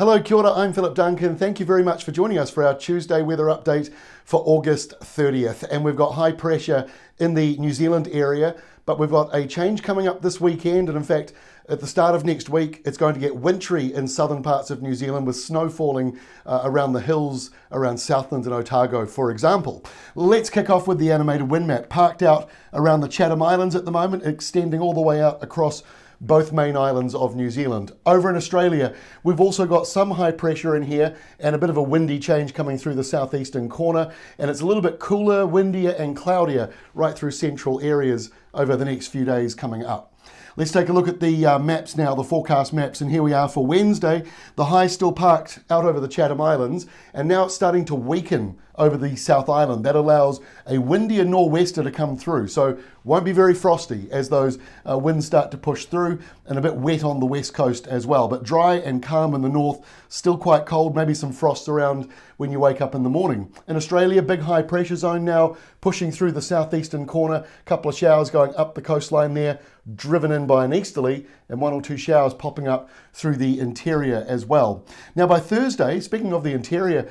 Hello, kia ora, I'm Philip Duncan. Thank you very much for joining us for our Tuesday weather update for August 30th. And we've got high pressure in the New Zealand area, but we've got a change coming up this weekend. And in fact, at the start of next week, it's going to get wintry in southern parts of New Zealand with snow falling around the hills around Southland and Otago, for example. Let's kick off with the animated wind map. Parked out around the Chatham Islands at the moment, extending all the way out across both main islands of New Zealand. Over in Australia, we've also got some high pressure in here and a bit of a windy change coming through the southeastern corner, and it's a little bit cooler, windier and cloudier right through central areas over the next few days coming up. Let's take a look at the maps now, the forecast maps, and here we are for Wednesday. The high still parked out over the Chatham Islands, and now it's starting to weaken over the South Island. That allows a windier nor'wester to come through, so won't be very frosty as those winds start to push through, and a bit wet on the west coast as well, but dry and calm in the north, still quite cold, maybe some frost around when you wake up in the morning. In Australia, big high pressure zone now pushing through the southeastern corner, a couple of showers going up the coastline there, driven in by an easterly, and one or two showers popping up through the interior as well. Now by Thursday, speaking of the interior,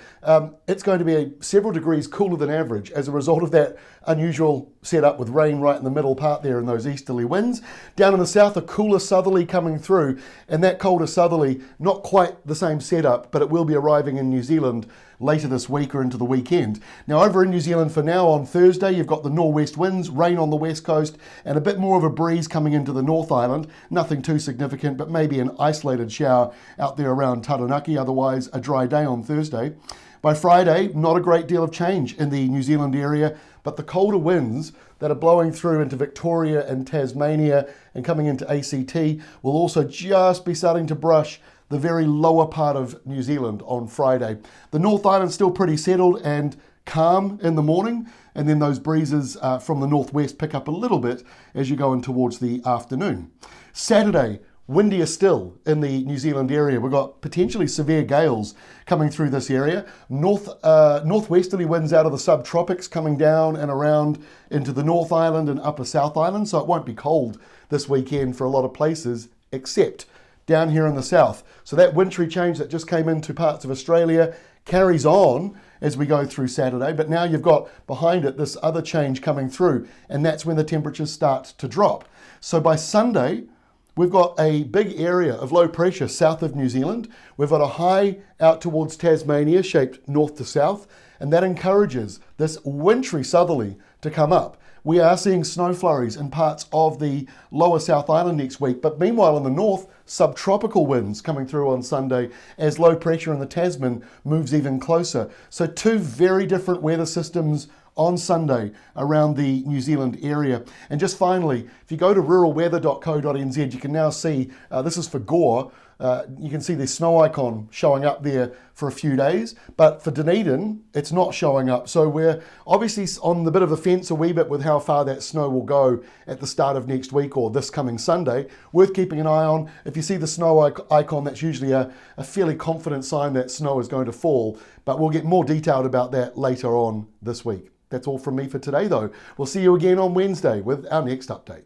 it's going to be several degrees cooler than average as a result of that unusual setup with rain right in the middle part there and those easterly winds. Down in the south, a cooler southerly coming through, and that colder southerly, not quite the same setup, but it will be arriving in New Zealand later this week or into the weekend. Now over in New Zealand for now on Thursday, you've got the nor'west winds, rain on the west coast, and a bit more of a breeze coming into the North Island. Nothing too significant, but maybe an isolated shower out there around Taranaki, otherwise a dry day on Thursday. By Friday, not a great deal of change in the New Zealand area, but the colder winds that are blowing through into Victoria and Tasmania and coming into ACT will also just be starting to brush the very lower part of New Zealand on Friday. The North Island still pretty settled and calm in the morning, and then those breezes from the northwest pick up a little bit as you go in towards the afternoon. Saturday, windier still in the New Zealand area. We've got potentially severe gales coming through this area. Northwesterly winds out of the subtropics coming down and around into the North Island and upper South Island, so it won't be cold this weekend for a lot of places except down here in the south. So that wintry change that just came into parts of Australia carries on as we go through Saturday, but now you've got behind it this other change coming through, and that's when the temperatures start to drop. So by Sunday, we've got a big area of low pressure south of New Zealand. We've got a high out towards Tasmania shaped north to south, and that encourages this wintry southerly to come up. We are seeing snow flurries in parts of the lower South Island next week, but meanwhile in the north, subtropical winds coming through on Sunday as low pressure in the Tasman moves even closer. So two very different weather systems on Sunday around the New Zealand area. And just finally, if you go to ruralweather.co.nz, you can now see, this is for Gore, you can see the snow icon showing up there for a few days, but for Dunedin, it's not showing up. So we're obviously on the bit of the fence a wee bit with how far that snow will go at the start of next week or this coming Sunday. Worth keeping an eye on. If you see the snow icon, that's usually a fairly confident sign that snow is going to fall, but we'll get more detailed about that later on this week. That's all from me for today though. We'll see you again on Wednesday with our next update.